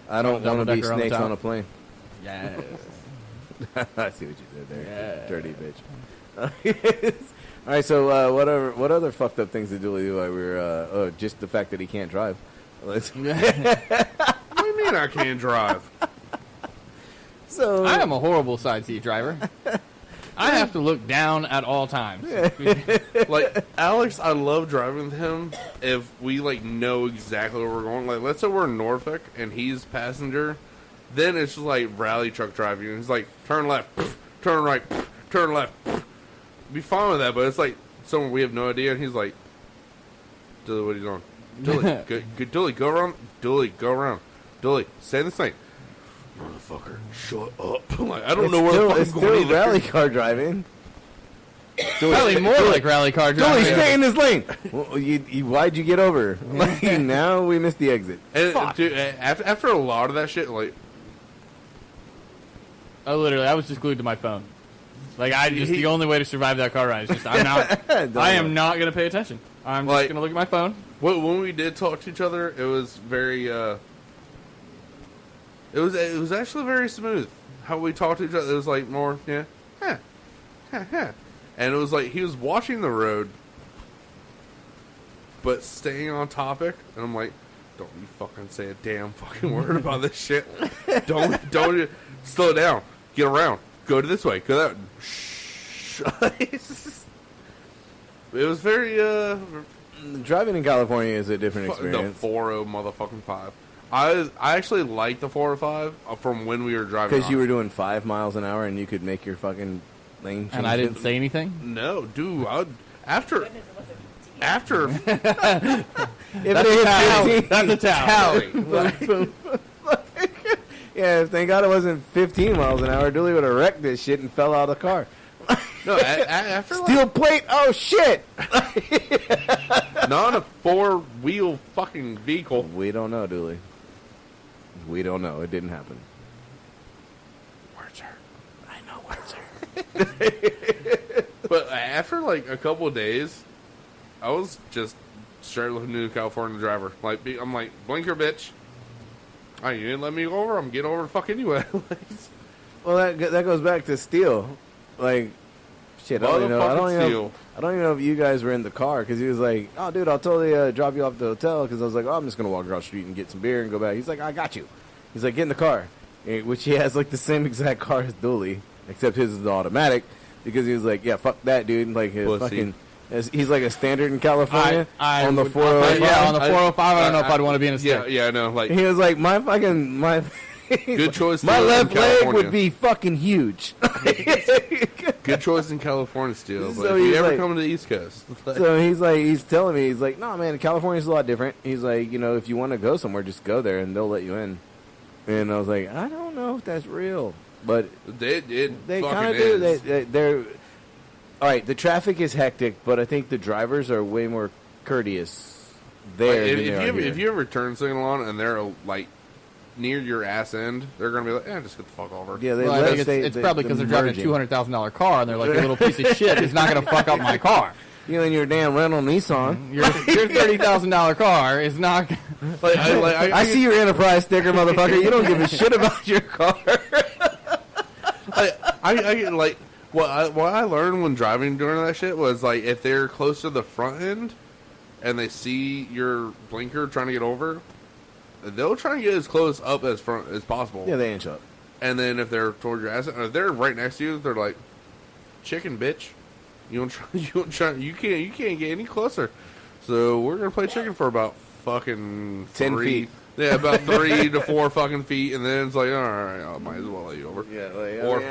I don't Double want to be decker on the snakes top. on a plane. Yeah. I see what you did there, Yeah. dirty bitch. All right, so what other fucked up things did Dooley do while we were? Just the fact that he can't drive. Let's- What do you mean I can't drive? so I am a horrible side seat driver. I have to look down at all times. Like Alex, I love driving with him if we like know exactly where we're going. Like let's say we're in Norfolk and he's passenger, then it's just like rally truck driving. And it's like turn left, turn right, turn left. Be fine with that, but it's like someone we have no idea, and he's like, "Dooley, what are you doing? Dooley, go, Dooley, go around. Dooley, go around. Dooley, stay in the lane." Motherfucker, shut up! Like I don't know where the fuck it's I'm going still either. rally car driving. Probably more like rally car Dooley, driving. stay in this lane. Well, why'd you get over? Like, now we missed the exit. And dude, after a lot of that shit, like I was just glued to my phone. Like the only way to survive that car ride is just I am not going to pay attention. I'm just Like- going to look at my phone. when we did talk to each other, it was very it was actually very smooth how we talked to each other. It was like more and it was like he was watching the road but staying on topic, and I'm like, don't you fucking say a damn fucking word about this shit. don't slow down, get around, go to this way, go that. Shh. It was very Driving in California is a different the experience 40 motherfucking 5. I actually like the 405 from when we were driving. because you were doing 5 miles an hour and you could make your fucking lane. And I didn't changes. say anything. No, dude. After Goodness, it wasn't 15. If That's it a towel. hit 15, That's a towel. yeah, thank God it wasn't 15 miles an hour. Dooley would have wrecked this shit and fell out of the car. no, after Steel plate. Oh shit! not a 4-wheel fucking vehicle. We don't know, Dooley. We don't know. It didn't happen. Words hurt. I know words hurt. But after like a couple of days, I was just straight looking new California driver. Like I'm like, blinker, bitch. Oh, you didn't let me go over. I'm getting over the fuck anyway. Well, that goes back to Steel. Like, shit, I don't even know if you guys were in the car because he was like, "Oh, dude, I'll totally drop you off at the hotel." Because I was like, "Oh, I'm just gonna walk across the street and get some beer and go back." He's like, "I got you." He's like, "Get in the car," which he has like the same exact car as Dooley, except his is the automatic. Because he was like, "Yeah, fuck that, dude." Like his fucking, he's like a standard in California on the 405. Yeah, on the 405. I don't know if I'd want to be in a stick. Yeah, I know. Like he was like, my good choice. My left leg would be fucking huge. Good choice in California still, but So if you he's ever like- come to the East Coast, So he's telling me, he's like, "No, man, California's a lot different." He's like, if you want to go somewhere, just go there and they'll let you in. And I was like, I don't know if that's real, but they kind of do. They're all right. The traffic is hectic, but I think the drivers are way more courteous there. If you ever turn signal on and they're like near your ass end, they're gonna be like, just get the fuck over. Yeah, Well, I think it's probably because they're driving a $200,000 car and they're like, a little piece of shit is not going to fuck up my car. You and your damn rental Nissan. Your $30,000 car is not. I see your Enterprise sticker, motherfucker. You don't give a shit about your car. What I learned when driving during that shit was like if they're close to the front end and they see your blinker trying to get over, they'll try and get as close up as front as possible. Yeah, they inch up. And then if they're towards your ass, or if they're right next to you, they're like, "Chicken, bitch, you can't get any closer." So we're gonna play chicken for about fucking 10 feet. Yeah, about 3 to 4 fucking feet, and then it's like, all right, I might as well let you over. Yeah,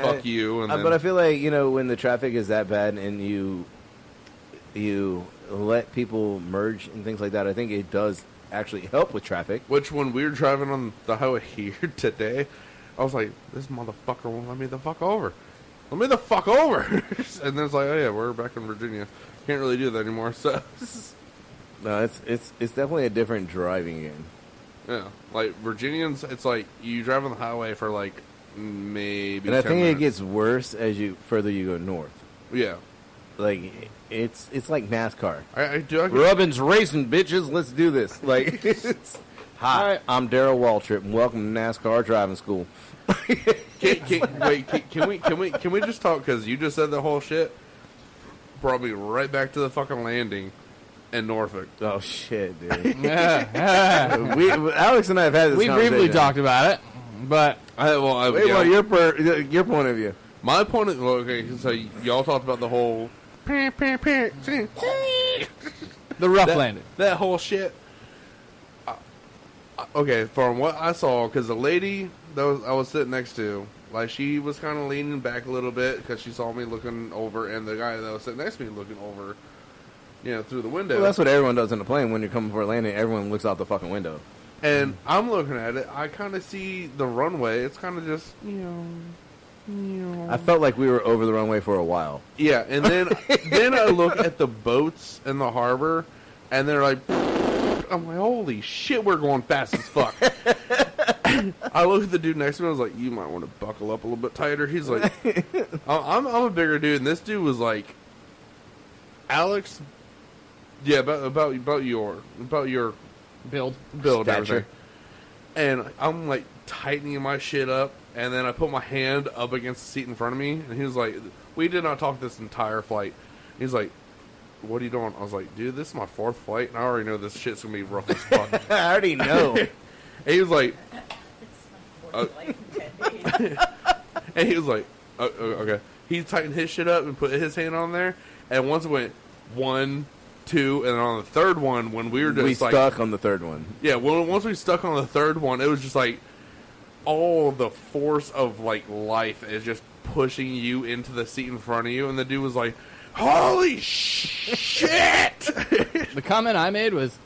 fuck you. And then, but I feel like when the traffic is that bad and you let people merge and things like that, I think it does actually help with traffic. Which when we were driving on the highway here today, I was like, this motherfucker won't let me the fuck over. Let me the fuck over. And then it's like, oh yeah, we're back in Virginia. Can't really do that anymore. So No, it's definitely a different driving game. yeah, like Virginians, it's like you drive on the highway for like maybe. And I 10 think minutes. it gets worse as you further you go north. Yeah, Like it's like NASCAR. I do. Rubbin's racing, bitches. Let's do this. Like, hi, I'm Daryl Waltrip, and welcome to NASCAR driving school. Can we just talk? Because you just said the whole shit. Brought me right back to the fucking landing in Norfolk. Oh shit, dude. Alex and I have had this. We briefly talked about it, but your point of view. My point of okay, so y'all talked about the whole the rough landing, that whole shit. Okay, from what I saw, because the lady that I was sitting next to, like she was kind of leaning back a little bit because she saw me looking over, and the guy that was sitting next to me looking over, through the window. Well, that's what everyone does in a plane when you're coming for a landing. Everyone looks out the fucking window. And I'm looking at it. I kind of see the runway. It's kind of just, I felt like we were over the runway for a while. Yeah, and then then I look at the boats in the harbor, and they're like, I'm like, holy shit, we're going fast as fuck. I look at the dude next to me. I was like, you might want to buckle up a little bit tighter. He's like, I'm a bigger dude, and this dude was like, Alex. Yeah, about your build and everything. And I'm like tightening my shit up, and then I put my hand up against the seat in front of me, and he was like, we did not talk this entire flight. He's like, what are you doing? I was like, dude, this is my 4th flight, and I already know this shit's gonna be rough as fuck. I already know. And he was like, and he was like, okay. He tightened his shit up and put his hand on there, and once it went 1, 2, and then on the 3rd one, when we were just stuck on the 3rd one. Yeah, once we stuck on the 3rd one, it was just like all the force of like life is just pushing you into the seat in front of you, and the dude was like, holy shit. The comment I made was,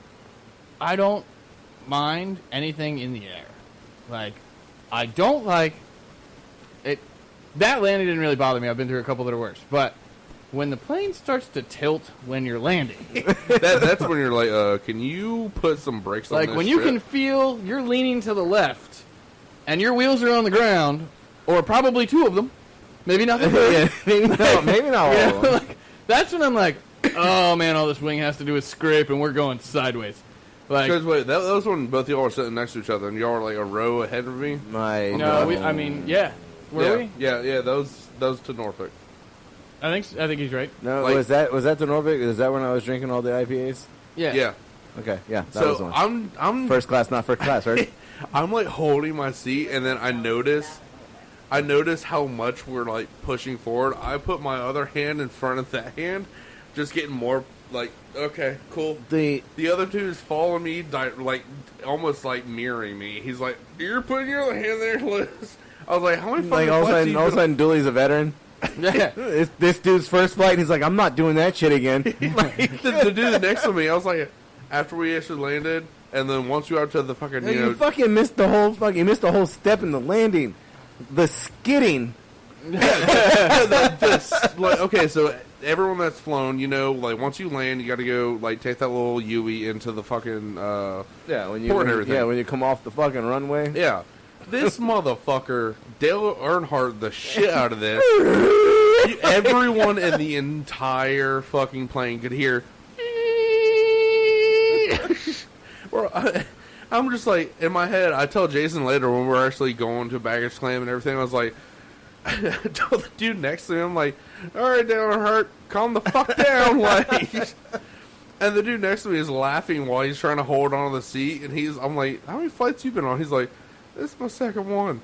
I don't mind anything in the air. Like, I don't like it. That landing didn't really bother me. I've been through a couple that are worse. But when the plane starts to tilt when you're landing, that's when you're like, can you put some brakes on this? Like when you can feel you're leaning to the left and your wheels are on the ground, or probably 2 of them, maybe not the 3rd. maybe not all of them. Like, that's when I'm like, oh man, all this wing has to do is scrape and we're going sideways. Like, because wait, that was when both y'all were sitting next to each other, and y'all were like a row ahead of me. Were we? Yeah, those to Norfolk. I think he's right. No, Like- was that the Norvik? Is that when I was drinking all the IPAs? Yeah. Yeah. Okay, yeah, that was the So one. I'm First class, not first class, right? I'm like holding my seat, and then I notice how much we're like pushing forward. I put my other hand in front of that hand, just getting more like, okay, cool. The other dude is following me, like almost like mirroring me. He's like, "You're putting your other hand there, Liz." I was like, "How many fucking Like all of flights a sudden, Dooley's a veteran. Yeah. It's this dude's first flight, and he's like, "I'm not doing that shit again." the dude next to me, I was like, after we actually landed, and then once we got to the fucking, And you fucking missed the whole step in the landing, the skidding. Okay, so everyone that's flown, like once you land, you got to go like take that little Yui into the fucking Yeah, when port and everything. when you come off the fucking runway. Yeah. This motherfucker, Dale Earnhardt, the shit out of this. Everyone in the entire fucking plane could hear. I'm just like, in my head, I tell Jason later when we're actually going to baggage claim and everything, I was like, I told the dude next to me, I'm like, alright, Dale Earnhardt, calm the fuck down. Like, and the dude next to me is laughing while he's trying to hold on to the seat, and I'm like, how many flights you been on? He's like, this is my second one.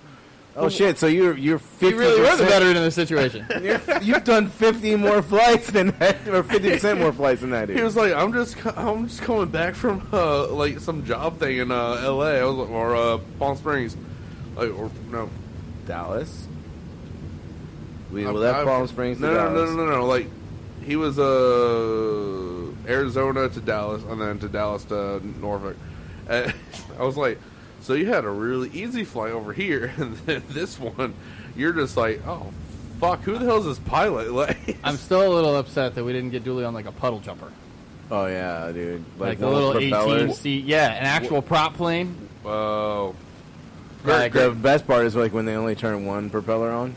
Oh shit! So you're 50%. You really were the veteran in this situation. You've done 50 more flights than that, or 50% more flights than that, dude. He was like, I'm just coming back from like some job thing in L.A. I was like, or Palm Springs, like, or no, Dallas. We left Palm Springs to no, Dallas. No. Like, he was Arizona to Dallas, and then to Dallas to Norfolk. I was like, so you had a really easy flight over here, and then this one, you're just like, oh, fuck, who the hell is this pilot? Like, I'm still a little upset that we didn't get Dooley on like a puddle jumper. Oh yeah, dude. Like the one little with 18 propellers. seat, yeah, an actual prop plane. oh, Like, the best part is like when they only turn one propeller on.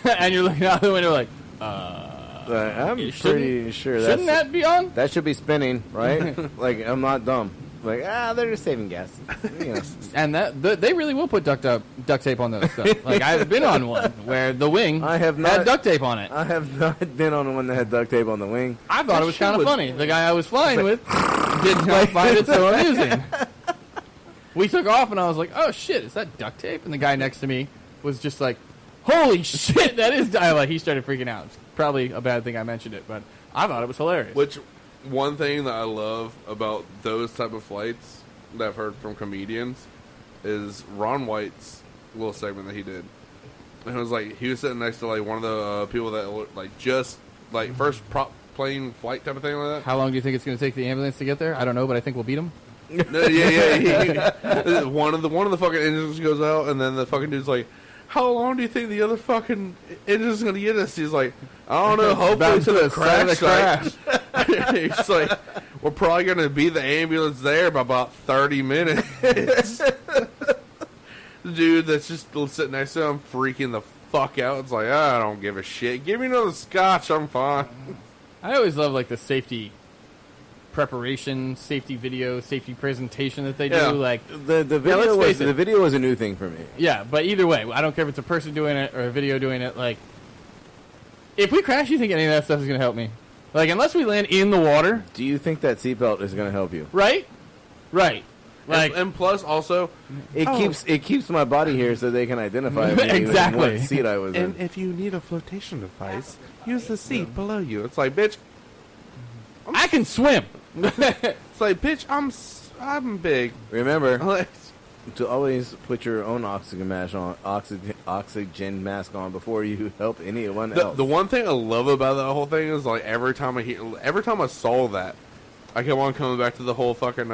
And you're looking out the window like, I'm It pretty sure shouldn't that be on? that should be spinning, right? Like, I'm not dumb. Like, they're just saving gas. You know. And they really will put duct tape on those stuff. Like, I've been on one where the wing I have not- had duct tape on it. I have not been on one that had duct tape on the wing. I thought it was shit kind of was- funny. The guy I was flying with did not find it so amusing. We took off, and I was like, oh, shit, is that duct tape? And the guy next to me was just like, holy shit, that is... Like, he started freaking out. It's probably a bad thing I mentioned it, but I thought it was hilarious. which one thing that I love about those type of flights that I've heard from comedians is Ron White's little segment that he did. And it was like, he was sitting next to like one of the people that like just like first prop plane flight type of thing like that. How long do you think it's going to take the ambulance to get there? I don't know, but I think we'll beat them. No, yeah. One of the fucking engines goes out, and then the fucking dude's like, how long do you think the other fucking engine's going to get us? He's like, I don't know, hopefully to the crash site. He's like, we're probably going to be the ambulance there by about 30 minutes. The dude that's just sitting next to him freaking the fuck out. It's like, I don't give a shit. Give me another scotch, I'm fine. I always love, like, the safety preparation, safety video, safety presentation that they Yeah. do. Like, The video let's face it. the video was a new thing for me. yeah, but either way, I don't care if it's a person doing it or a video doing it. Like, if we crash, you think any of that stuff is going to help me? Like, unless we land in the water, Do you think that seatbelt is going to help you? right? Right. Like, And plus, also, It keeps my body here so they can identify me Exactly. what seat I was in. if you need a flotation device, use the seat below you. It's like, bitch. I can swim. It's like, bitch, I'm big. Remember Like, to always put your own oxygen mask on before you help anyone else. the one thing I love about that whole thing is like every time I saw that, I kept on coming back to the whole fucking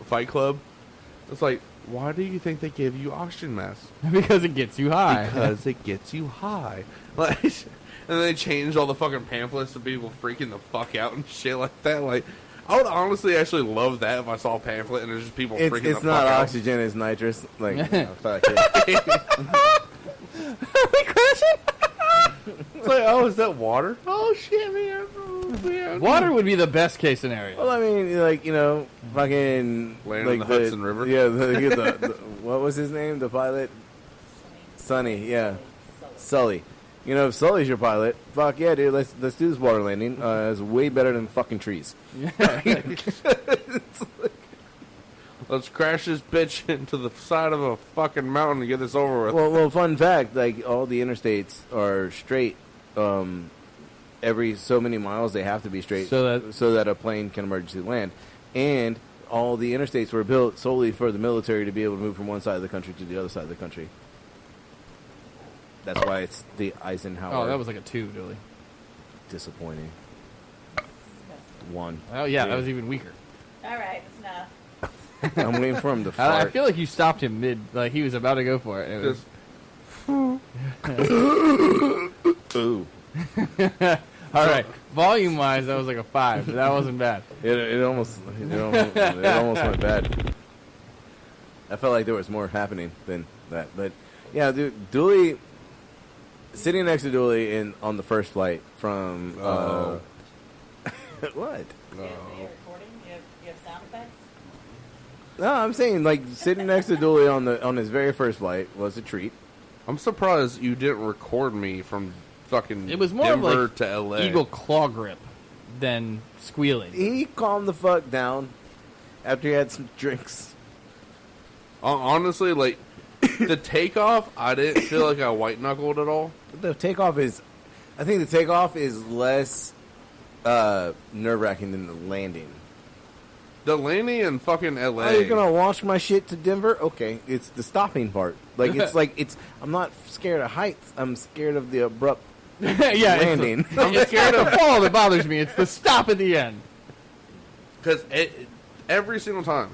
Fight Club. It's like, why do you think they give you oxygen masks? Because it gets you high. Because it gets you high. Like, and then they changed all the fucking pamphlets to people freaking the fuck out and shit like that. Like, I would honestly actually love that if I saw a pamphlet and there's just people freaking the it's fuck not out. oxygen, it's nitrous. Like, fuck it. Are we crashing? It's like, oh, is that water? Oh shit, man. Oh, man. Water would be the best case scenario. Well, I mean, like, fucking Land like in the Hudson River? Yeah, the what was his name? The pilot, Sonny. Yeah, Sully. You know, if Sully's your pilot, fuck yeah, dude, let's do this water landing. It's way better than fucking trees. Let's crash this bitch into the side of a fucking mountain and get this over with. Well, fun fact, like, all the interstates are straight. Every so many miles, they have to be straight so that a plane can emergency land. And all the interstates were built solely for the military to be able to move from one side of the country to the other side of the country. That's why it's the Eisenhower. Oh, that was like a 2, Dooley. Disappointing. 1. Oh, yeah, that was even weaker. All right, it's enough. I'm waiting for him to fart. I feel like you stopped him mid, like he was about to go for it. It was... Ooh. All right, volume-wise, that was like a 5. But that wasn't bad. It almost went bad. I felt like there was more happening than that, but yeah, dude, Dooley, sitting next to Dooley on the first flight from what? Are you recording? You have sound effects? No, I'm saying like sitting next to Dooley on his very first flight was a treat. I'm surprised you didn't record me from fucking It was more Denver of like to LA. eagle claw grip than squealing. He calmed the fuck down after he had some drinks. Honestly, like the takeoff, I didn't feel like I white knuckled at all. I think the takeoff is less nerve-wracking than the landing. The landing in fucking LA. Are you gonna launch my shit to Denver? Okay, it's the stopping part. Like I'm not scared of heights. I'm scared of the abrupt landing. I'm scared of the fall that bothers me. It's the stop at the end. Because every single time.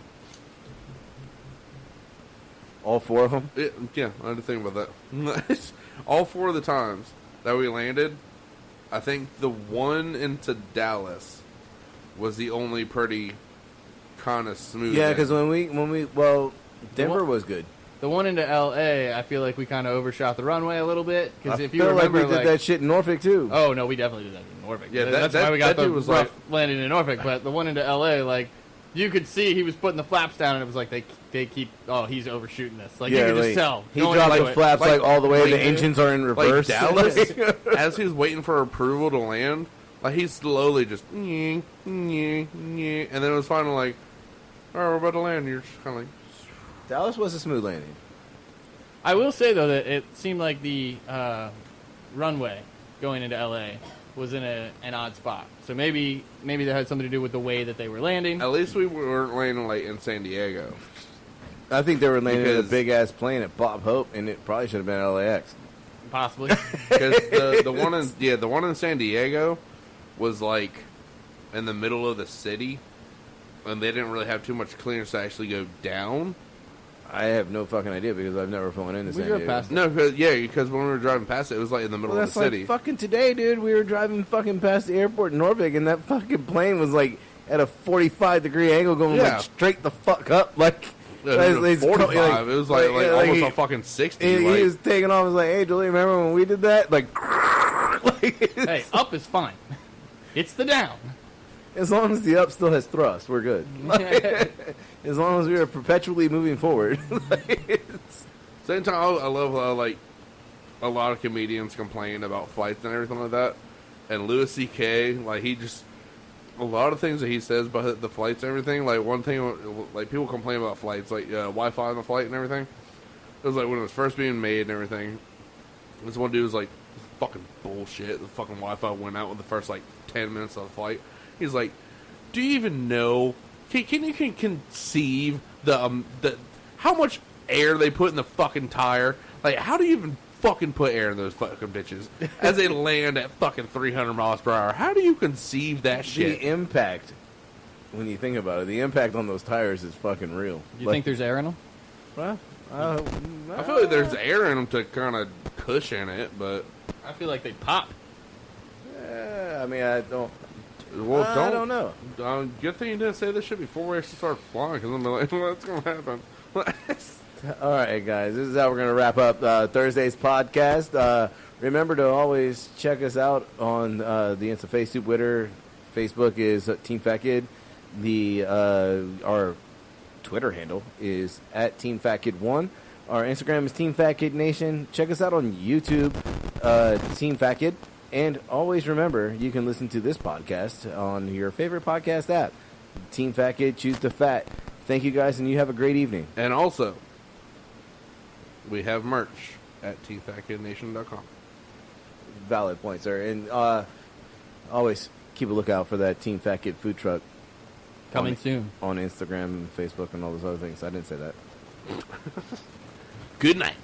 All 4 of them? Yeah, I had to think about that. All 4 of the times that we landed, I think the one into Dallas was the only pretty kind of smooth. Yeah, because when we Denver was good. The one into L.A., I feel like we kind of overshot the runway a little bit. Because if you feel remember, like we did that shit in Norfolk too. Oh no, we definitely did that in Norfolk. Yeah, that's why we got that the dude was rough like landing in Norfolk. But the one into L.A., like you could see he was putting the flaps down, and it was like they keep. Oh, he's overshooting this. Like you could just tell. He dropped the flaps like all the way. Like, the engines are in reverse. Like Dallas, as he was waiting for approval to land, like he slowly just and then it was finally like, all right, we're about to land. And you're just kind of like, Dallas was a smooth landing. I will say though that it seemed like the runway going into LA was in an odd spot. So maybe that had something to do with the way that they were landing. at least we weren't landing like in San Diego. I think they were landing in a big ass plane at Bob Hope, and it probably should have been LAX. Possibly. Because the one in San Diego was like in the middle of the city, and they didn't really have too much clearance to actually go down. I have no fucking idea because I've never flown into San Diego. Past No, because when we were driving past it was like in the middle of the city. Like fucking today, dude. We were driving fucking past the airport in Norfolk, and that fucking plane was like at a 45-degree angle, going like straight the fuck up, like. It was 45. It was like almost a fucking 60. He was taking off. I was like, "Hey, Julie, remember when we did that?" Like, hey, up is fine. It's the down. As long as the up still has thrust, we're good. As long as we are perpetually moving forward. Same time, I love like a lot of comedians complain about flights and everything like that. And Louis C.K., like a lot of things that he says about the flights and everything. Like one thing, like people complain about flights, like Wi-Fi on the flight and everything. It was like when it was first being made and everything. This one dude was like, "Fucking bullshit." The fucking Wi-Fi went out with the first like 10 minutes of the flight. He's like, "Do you even know? Can you conceive the how much air they put in the fucking tire? Like, how do you even fucking put air in those fucking bitches as they land at fucking 300 miles per hour? How do you conceive that shit?" The impact, when you think about it, the impact on those tires is fucking real. You think there's air in them? Well, I feel like there's air in them to kind of cushion it, but I feel like they pop. I mean, I don't. Well, I don't know. Good thing you didn't say this shit before we actually started flying, because I'm like, what's going to happen? All right, guys. This is how we're going to wrap up Thursday's podcast. Remember to always check us out on the Instaface Twitter. Facebook is Team Fat Kid. Our Twitter handle is @TeamFatKid1. Our Instagram is Team Fat Kid Nation. Check us out on YouTube. Team Fat Kid. And always remember, you can listen to this podcast on your favorite podcast app. Team Fat Kid, choose the fat. Thank you guys, and you have a great evening. And also, we have merch at teamfatkidnation.com. Valid point, sir. And always keep a lookout for that Team Fat Kid food truck. Coming soon. On Instagram and Facebook and all those other things. I didn't say that. Good night.